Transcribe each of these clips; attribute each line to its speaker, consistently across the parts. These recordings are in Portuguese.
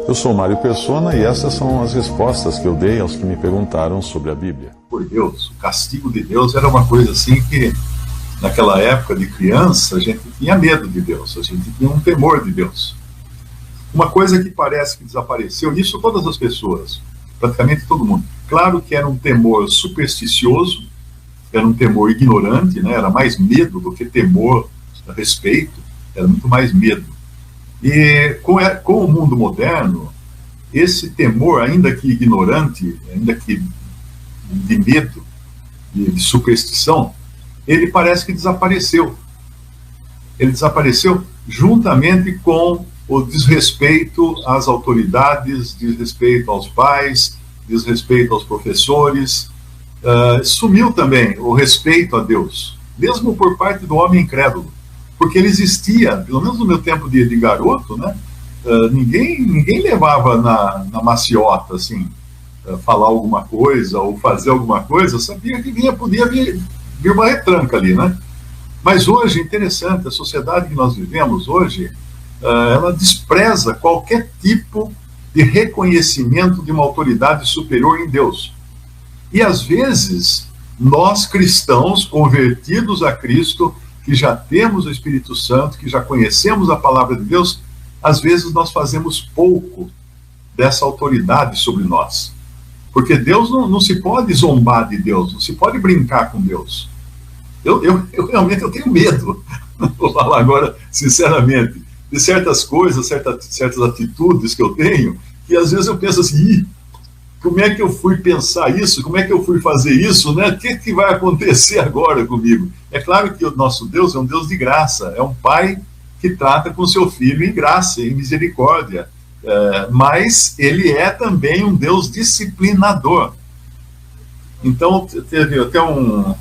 Speaker 1: Eu sou Mário Persona e essas são as respostas que eu dei aos que me perguntaram sobre a Bíblia.
Speaker 2: Por Deus, o castigo de Deus era uma coisa assim que, naquela época de criança, a gente tinha medo de Deus, a gente tinha um temor de Deus. Uma coisa que parece que desapareceu, isso todas as pessoas, praticamente todo mundo. Claro que era um temor supersticioso, era um temor ignorante, né? Era mais medo do que temor a respeito, era muito mais medo. E com o mundo moderno, esse temor, ainda que ignorante, ainda que de medo, de superstição, ele parece que desapareceu. Ele desapareceu juntamente com o desrespeito às autoridades, desrespeito aos pais, desrespeito aos professores. Sumiu também o respeito a Deus, mesmo por parte do homem incrédulo. Porque ele existia, pelo menos no meu tempo de garoto, né? Ninguém levava na maciota, assim, falar alguma coisa ou fazer alguma coisa, sabia que podia vir uma retranca ali, né? Mas hoje, interessante, a sociedade que nós vivemos hoje, ela despreza qualquer tipo de reconhecimento de uma autoridade superior em Deus. E às vezes, nós cristãos, convertidos a Cristo, que já temos o Espírito Santo, que já conhecemos a palavra de Deus, às vezes nós fazemos pouco dessa autoridade sobre nós. Porque Deus não se pode zombar de Deus, não se pode brincar com Deus. Eu realmente tenho medo, vou falar agora sinceramente, de certas coisas, certas atitudes que eu tenho, que às vezes eu penso assim, como é que eu fui pensar isso? Como é que eu fui fazer isso? Né? O que vai acontecer agora comigo? É claro que o nosso Deus é um Deus de graça, é um pai que trata com seu filho em graça, em misericórdia, mas ele é também um Deus disciplinador. Então, teve até um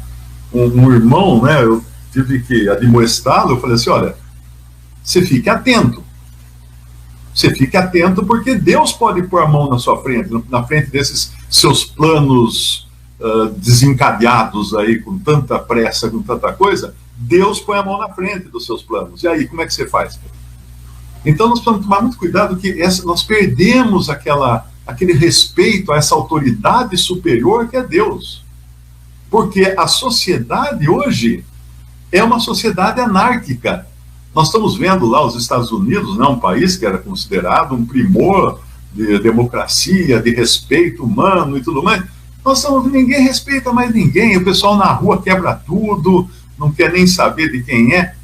Speaker 2: irmão, né, eu tive que admoestá-lo, eu falei assim, olha, você fique atento. Você fique atento porque Deus pode pôr a mão na sua frente, na frente desses seus planos desencadeados aí, com tanta pressa, com tanta coisa, Deus põe a mão na frente dos seus planos. E aí, como é que você faz? Então nós precisamos tomar muito cuidado que nós perdemos aquele respeito a essa autoridade superior que é Deus. Porque a sociedade hoje é uma sociedade anárquica. Nós estamos vendo lá os Estados Unidos, né, um país que era considerado um primor de democracia, de respeito humano e tudo mais. Nós estamos vendo, ninguém respeita mais ninguém, o pessoal na rua quebra tudo, não quer nem saber de quem é.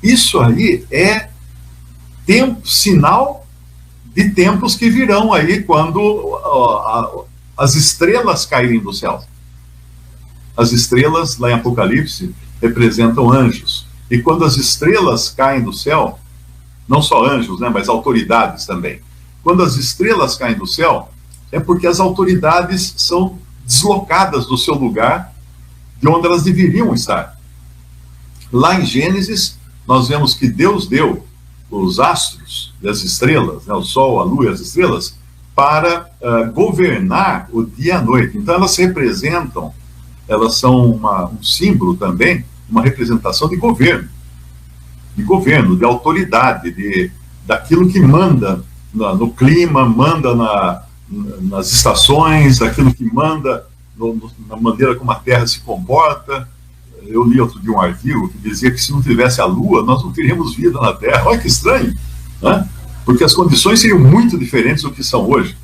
Speaker 2: Isso aí é sinal de tempos que virão aí, quando as estrelas caírem do céu. As estrelas, lá em Apocalipse, representam anjos. E quando as estrelas caem do céu, não só anjos, né, mas autoridades também. Quando as estrelas caem do céu, é porque as autoridades são deslocadas do seu lugar, de onde elas deveriam estar. Lá em Gênesis, nós vemos que Deus deu os astros e as estrelas, né, o sol, a lua e as estrelas, para governar o dia e a noite. Então elas representam, elas são um símbolo também, uma representação de governo, de autoridade, daquilo que manda no clima, manda nas estações, daquilo que manda na maneira como a Terra se comporta. Eu li outro dia um artigo que dizia que se não tivesse a Lua, nós não teríamos vida na Terra. Olha que estranho, né? Porque as condições seriam muito diferentes do que são hoje.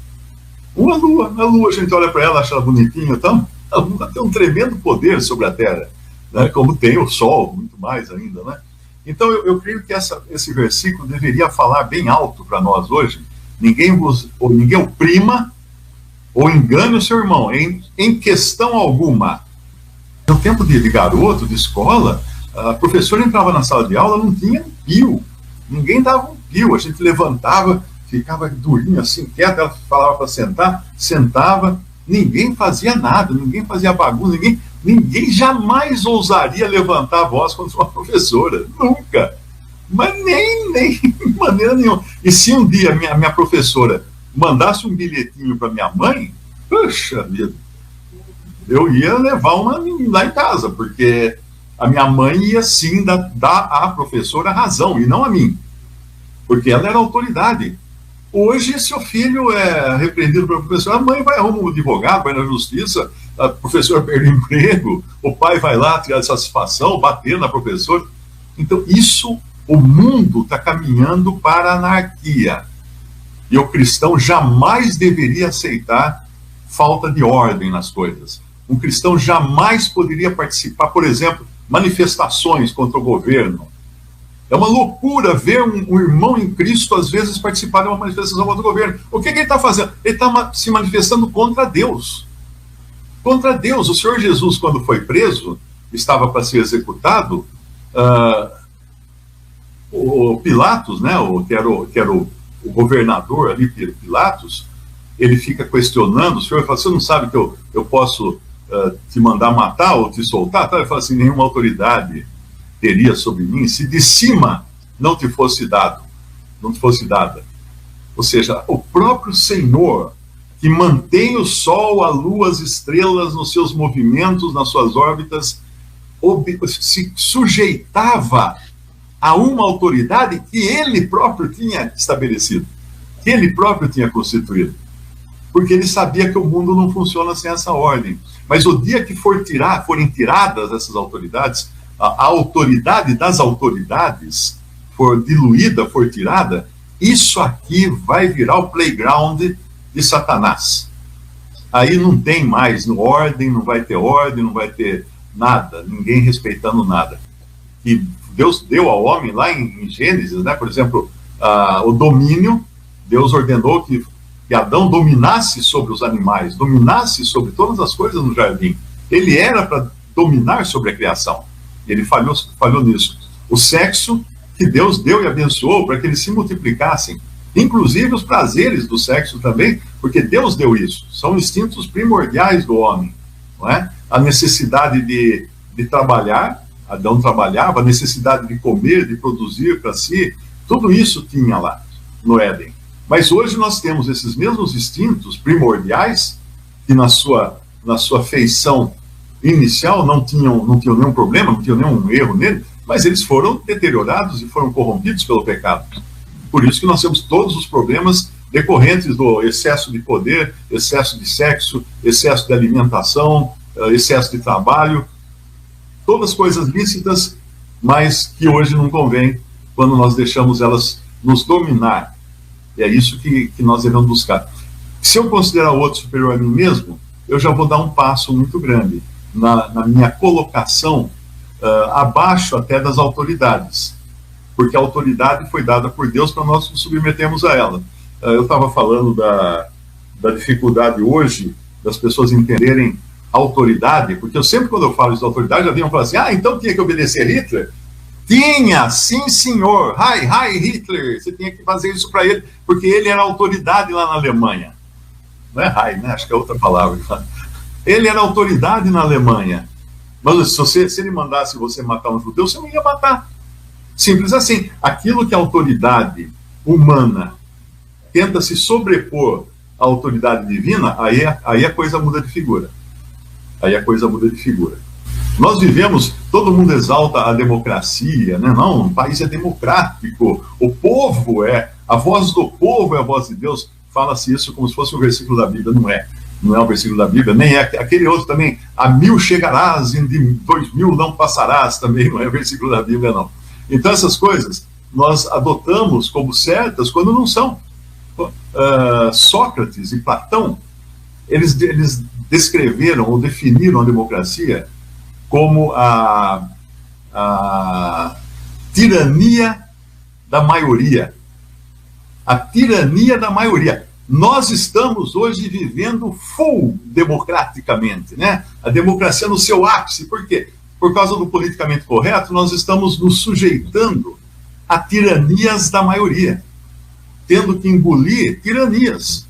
Speaker 2: A Lua, a gente olha para ela, acha ela bonitinha, então, a Lua tem um tremendo poder sobre a Terra, né? Como tem o Sol, muito mais ainda, né? Então eu creio que esse versículo deveria falar bem alto para nós hoje. Ninguém oprima ou engane o seu irmão, em questão alguma. No tempo de garoto, de escola, a professora entrava na sala de aula, não tinha um pio, ninguém dava um pio, a gente levantava, ficava durinho assim, quieto, ela falava para sentar, sentava, ninguém fazia nada, ninguém fazia bagunça, ninguém jamais ousaria levantar a voz contra uma professora, nunca, mas nem de maneira nenhuma. E se um dia minha professora mandasse um bilhetinho para minha mãe, puxa vida, eu ia levar uma lá em casa, porque a minha mãe ia sim dar à professora razão, e não a mim. porque ela era autoridade. Hoje, se o filho é repreendido pelo professor, a mãe vai arrumar um advogado, vai na justiça, o professor perde o emprego, o pai vai lá tirar satisfação, bater na professora. Então, o mundo está caminhando para a anarquia. E o cristão jamais deveria aceitar falta de ordem nas coisas. Um cristão jamais poderia participar, por exemplo, manifestações contra o governo. É uma loucura ver um irmão em Cristo, às vezes, participar de uma manifestação contra o governo. O que ele está fazendo? Ele está se manifestando contra Deus. Contra Deus. O Senhor Jesus, quando foi preso, estava para ser executado, o Pilatos, né, que era o governador ali, Pilatos, ele fica questionando o Senhor, fala, você não sabe que eu posso te mandar matar ou te soltar? Ele fala assim, nenhuma autoridade teria sobre mim se de cima não te fosse dada. Ou seja, o próprio Senhor, que mantém o Sol, a Lua, as estrelas nos seus movimentos, nas suas órbitas, se sujeitava a uma autoridade que ele próprio tinha estabelecido, que ele próprio tinha constituído, porque ele sabia que o mundo não funciona sem essa ordem. Mas o dia que forem tiradas essas autoridades, a autoridade das autoridades for diluída, for tirada, isso aqui vai virar o playground de Satanás. Aí não tem mais ordem, não vai ter nada, ninguém respeitando nada. E Deus deu ao homem lá em Gênesis, né, por exemplo, o domínio. Deus ordenou que Adão dominasse sobre os animais, dominasse sobre todas as coisas no jardim. Ele era para dominar sobre a criação. Ele falhou nisso. O sexo que Deus deu e abençoou para que eles se multiplicassem, inclusive os prazeres do sexo também, porque Deus deu isso. São instintos primordiais do homem, não é? A necessidade de trabalhar, Adão trabalhava, a necessidade de comer, de produzir para si, tudo isso tinha lá no Éden. Mas hoje nós temos esses mesmos instintos primordiais, que na sua feição inicial não tinham nenhum problema, não tinham nenhum erro nele, mas eles foram deteriorados e foram corrompidos pelo pecado. Por isso que nós temos todos os problemas decorrentes do excesso de poder, excesso de sexo, excesso de alimentação, excesso de trabalho, todas coisas lícitas, mas que hoje não convém quando nós deixamos elas nos dominar. E é isso que nós devemos buscar. Se eu considerar o outro superior a mim mesmo, eu já vou dar um passo muito grande na minha colocação abaixo até das autoridades, porque a autoridade foi dada por Deus para nós nos submetermos a ela. Eu estava falando da dificuldade hoje das pessoas entenderem autoridade, porque quando eu falo de autoridade, já vinham falar assim, então tinha que obedecer Hitler? Tinha, sim senhor, Heil Hitler, você tinha que fazer isso para ele, porque ele era autoridade lá na Alemanha. Não é Heil, né? Acho que é outra palavra. Ele era autoridade na Alemanha. Mas se ele mandasse você matar um judeu, você não ia matar. Simples assim. Aquilo que a autoridade humana tenta se sobrepor à autoridade divina, aí a coisa muda de figura. Nós vivemos, todo mundo exalta a democracia, né? Não, o país é democrático, o povo a voz do povo é a voz de Deus. Fala-se isso como se fosse um versículo da Bíblia, não é um versículo da Bíblia, nem é aquele outro também, a 1000 chegarás e de 2000 não passarás, também não é versículo da Bíblia, não. Então essas coisas nós adotamos como certas quando não são. Sócrates e Platão, eles descreveram ou definiram a democracia como a tirania da maioria. A tirania da maioria. Nós estamos hoje vivendo full democraticamente, né? A democracia no seu ápice. Por quê? Por causa do politicamente correto, nós estamos nos sujeitando a tiranias da maioria, tendo que engolir tiranias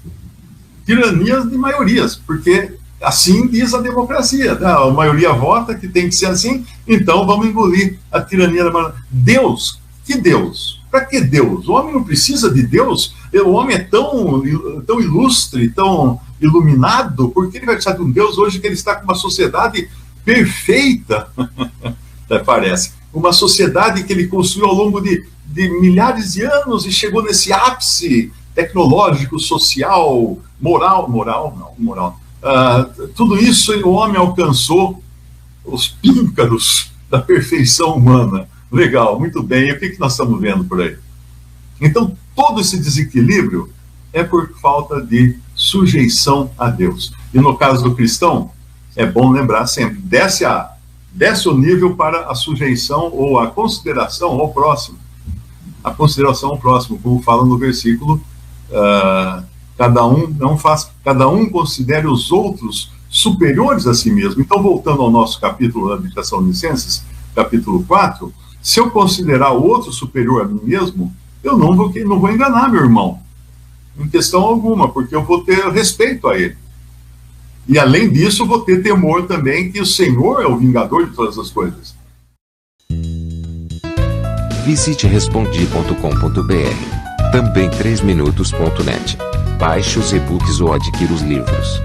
Speaker 2: de maiorias, porque assim diz a democracia, né? A maioria vota que tem que ser assim, então vamos engolir a tirania da maioria. Deus, que Deus? Para que Deus? O homem não precisa de Deus. O homem é tão ilustre, tão iluminado, porque ele vai precisar de um Deus hoje que ele está com uma sociedade perfeita, parece. Uma sociedade que ele construiu ao longo de de milhares de anos e chegou nesse ápice tecnológico, social, moral. Tudo isso o homem alcançou os píncaros da perfeição humana. Legal, muito bem. E o que nós estamos vendo por aí? Então, todo esse desequilíbrio é por falta de sujeição a Deus. E no caso do cristão, é bom lembrar sempre, desce o nível para a sujeição ou a consideração ao próximo. A consideração ao próximo, como fala no versículo, cada um considere os outros superiores a si mesmo. Então, voltando ao nosso capítulo da Tessalonicenses, capítulo 4, se eu considerar o outro superior a mim mesmo, eu não vou enganar meu irmão, em questão alguma, porque eu vou ter respeito a ele. E além disso, vou ter temor também que o Senhor é o vingador de todas as coisas.
Speaker 3: Visite respondi.com.br. Também 3minutos.net. Baixe os e-books ou adquira os livros.